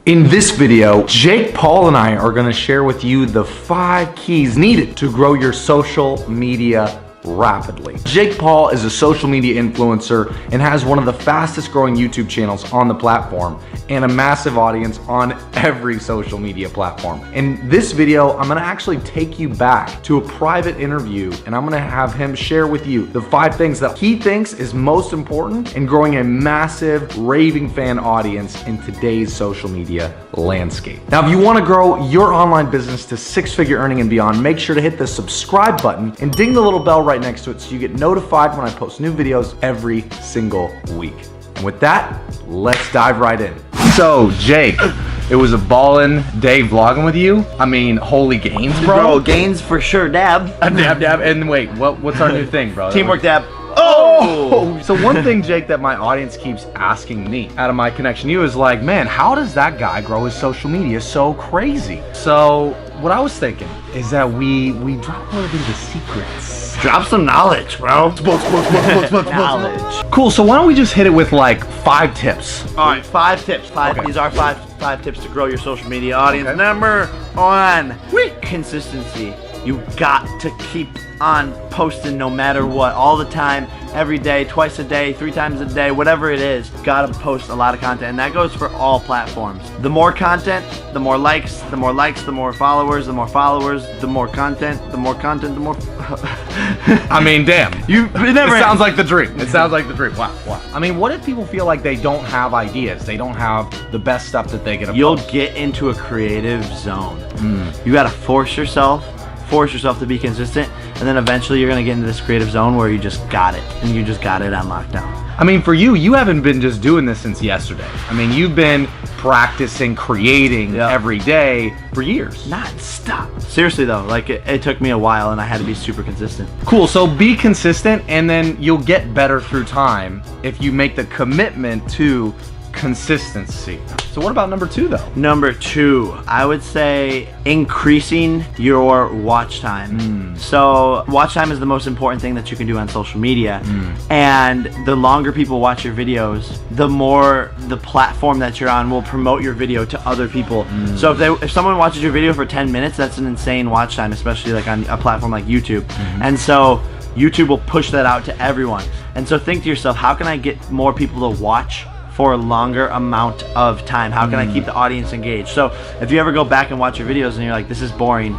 In this video, Jake Paul and I are gonna share with you the 5 keys needed to grow your social media rapidly. Jake Paul is a social media influencer and has one of the fastest growing YouTube channels on the platform and a massive audience on every social media platform. In this video, I'm gonna actually take you back to a private interview and I'm gonna have him share with you the 5 things that he thinks is most important in growing a massive raving fan audience in today's social media landscape. Now, if you wanna grow your online business to 6-figure earning and beyond, make sure to hit the subscribe button and ding the little bell right next to it so you get notified when I post new videos every single week. And with that, let's dive right in. So, Jake, it was a ballin' day vlogging with you. I mean, holy gains, bro. Gains for sure, dab. Dab. And wait, what's our new thing, bro? Teamwork dab. Oh! So one thing, Jake, that my audience keeps asking me out of my connection to you is like, man, how does that guy grow his social media so crazy? So what I was thinking is that we drop a little bit of the secrets. Drop some knowledge, bro. Knowledge. Cool, so why don't we just hit it with like 5 tips? All right, 5 tips. Okay. These are five tips to grow your social media audience. Okay. Number 1, consistency. You got to keep on posting no matter what, all the time, every day, twice a day, 3 times a day, whatever it is. Gotta post a lot of content, and that goes for all platforms. The more content, the more likes, the more likes, the more followers, the more followers, the more content, the more content, the more I mean, damn. It sounds like the dream. It sounds like the dream. Wow. I mean, what if people feel like they don't have ideas? They don't have the best stuff that they can You'll get into a creative zone. You gotta force yourself to be consistent, and then eventually you're gonna get into this creative zone where you just got it, and you just got it on lockdown. I mean, for you haven't been just doing this since yesterday. I mean, you've been practicing, creating every day for years. Non-stop. Seriously though, like it took me a while and I had to be super consistent. Cool, so be consistent and then you'll get better through time if you make the commitment to consistency. So what about number 2 though? Number 2, I would say increasing your watch time. So watch time is the most important thing that you can do on social media. And the longer people watch your videos, the more the platform that you're on will promote your video to other people. So if someone watches your video for 10 minutes, that's an insane watch time, especially like on a platform like YouTube. And so YouTube will push that out to everyone. And so think to yourself, how can I get more people to watch for a longer amount of time? How can I keep the audience engaged? So if you ever go back and watch your videos and you're like, this is boring,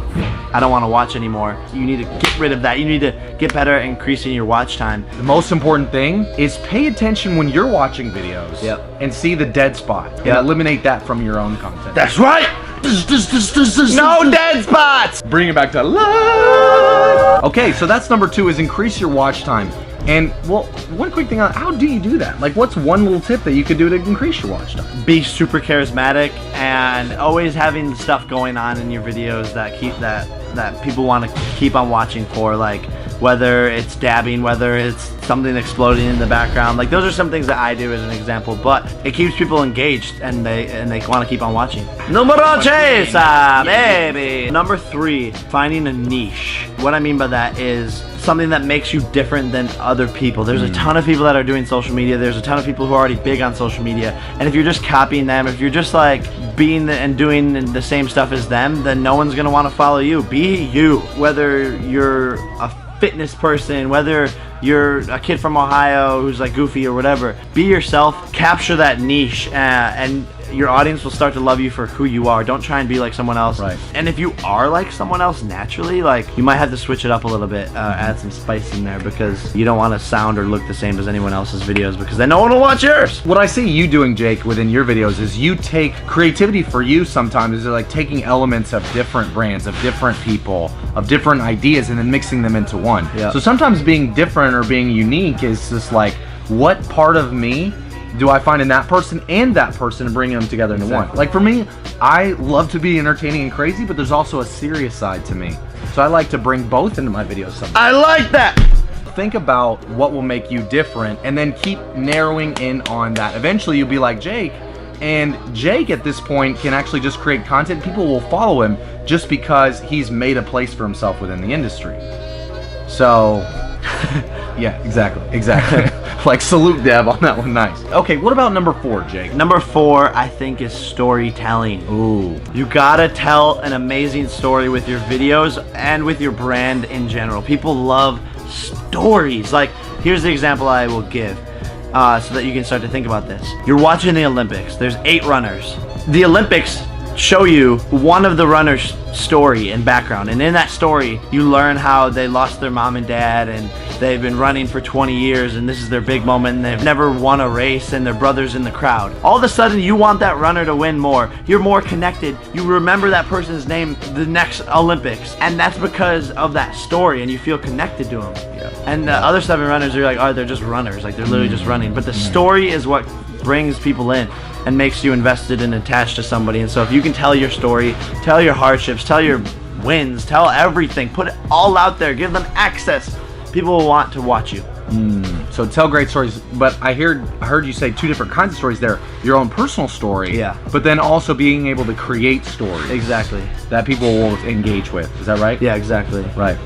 I don't want to watch anymore, you need to get rid of that. You need to get better at increasing your watch time. The most important thing is pay attention when you're watching videos and see the dead spot and eliminate that from your own content. That's right! No dead spots! Bring it back to life! Okay, so that's number 2 is increase your watch time. And well, one quick thing on how do you do that? Like, what's one little tip that you could do to increase your watch time? Be super charismatic and always having stuff going on in your videos that keep that people want to keep on watching for, like whether it's dabbing, whether it's something exploding in the background. Like those are some things that I do as an example, but it keeps people engaged and they want to keep on watching. Numero 3, baby. Number 3, finding a niche. What I mean by that is something that makes you different than other people. There's a ton of people that are doing social media. There's a ton of people who are already big on social media. And if you're just copying them, if you're just like being and doing the same stuff as them, then no one's gonna want to follow you. Be you. Whether you're a fitness person, whether you're a kid from Ohio who's like goofy or whatever, be yourself, capture that niche, and your audience will start to love you for who you are. Don't try and be like someone else. Right. And if you are like someone else naturally, like you might have to switch it up a little bit, add some spice in there, because you don't want to sound or look the same as anyone else's videos, because then no one will watch yours. What I see you doing, Jake, within your videos is you take creativity for you sometimes is like taking elements of different brands, of different people, of different ideas, and then mixing them into one. So sometimes being different or being unique is just like, what part of me do I find in that person and that person and bring them together into one? Like for me, I love to be entertaining and crazy, but there's also a serious side to me. So I like to bring both into my videos sometimes. I like that! Think about what will make you different and then keep narrowing in on that. Eventually you'll be like Jake, and Jake at this point can actually just create content. People will follow him just because he's made a place for himself within the industry. So, yeah, exactly. Like, salute Deb on that one. Nice. Okay, what about number 4, Jake? Number 4, I think, is storytelling. Ooh. You gotta tell an amazing story with your videos and with your brand in general. People love stories. Like, here's the example I will give so that you can start to think about this. You're watching the Olympics. There's 8 runners. The Olympics show you one of the runners' story and background, and in that story you learn how they lost their mom and dad, and they've been running for 20 years, and this is their big moment, and they've never won a race, and their brother's in the crowd. All of a sudden you want that runner to win more. You're more connected. You remember that person's name the next Olympics, and that's because of that story, and you feel connected to them. Yeah. And the other 7 runners are like, oh, they're just runners, like they're literally just running, but the story is what brings people in and makes you invested and attached to somebody. And so if you can tell your story, tell your hardships, tell your wins, tell everything, put it all out there, give them access, people will want to watch you. So tell great stories, but I heard you say 2 different kinds of stories there. Your own personal story, yeah, but then also being able to create stories. Exactly. That people will engage with. Is that right? Yeah, exactly. Right.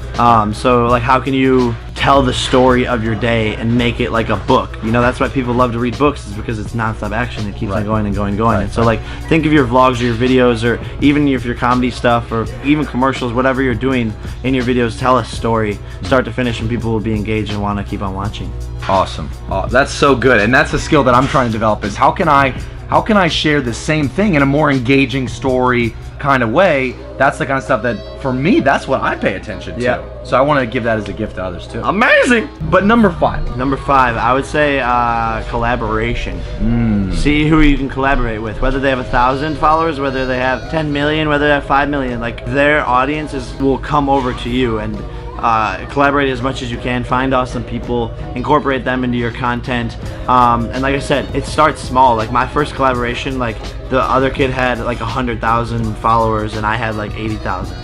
So like, how can you tell the story of your day and make it like a book? You know, that's why people love to read books, is because it's nonstop action. It keeps on going and going and going. And so like, think of your vlogs or your videos, or even if your comedy stuff, or even commercials, whatever you're doing in your videos, tell a story start to finish, and people will be engaged and want to keep on watching. Awesome. That's so good, and that's a skill that I'm trying to develop, is how can I share the same thing in a more engaging story kind of way? That's the kind of stuff that, for me, that's what I pay attention to. Yeah. So I want to give that as a gift to others too. Amazing. But number 5. Number 5, I would say collaboration. See who you can collaborate with, whether they have 1,000 followers, whether they have 10 million, whether they have 5 million. Like, their audiences will come over to you, and collaborate as much as you can. Find awesome people, incorporate them into your content, and like I said, it starts small. Like, my first collaboration, like, the other kid had like 100,000 followers and I had like 80,000.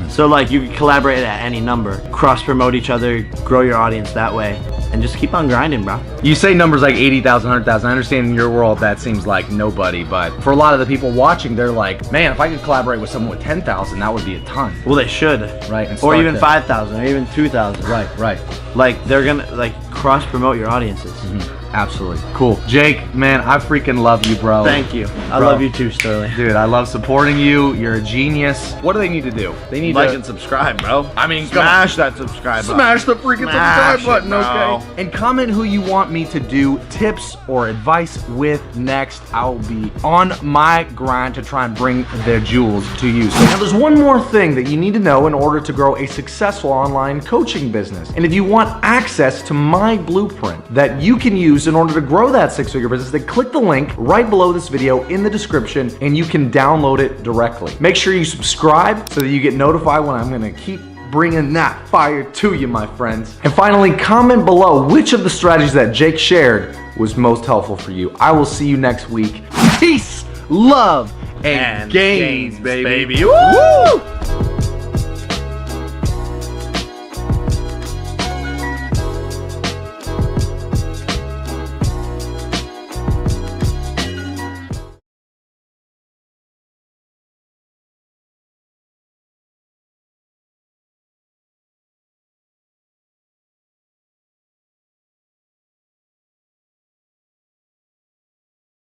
So like, you can collaborate at any number, cross promote each other, grow your audience that way, and just keep on grinding, bro. You say numbers like 80,000, 100,000. I understand in your world that seems like nobody, but for a lot of the people watching, they're like, man, if I could collaborate with someone with 10,000, that would be a ton. Well, they should. Right. And or even 5,000, or even 2,000. Right. Like, they're gonna like cross promote your audiences. Absolutely. Cool. Jake, man, I freaking love you, bro. Thank you. I love you too, Sterling. Dude, I love supporting you. You're a genius. What do they need to do? They need like to and subscribe, bro. I mean, smash that subscribe button. Smash the freaking subscribe button, bro. okay? And comment who you want me to do tips or advice with next. I'll be on my grind to try and bring their jewels to you. So now there's one more thing that you need to know in order to grow a successful online coaching business. And if you want access to my blueprint that you can use in order to grow that 6-figure business, then click the link right below this video in the description and you can download it directly. Make sure you subscribe so that you get notified when I'm gonna keep bringing that fire to you, my friends. And finally, comment below which of the strategies that Jake shared was most helpful for you. I will see you next week. Peace, love, and gains, baby. Woo!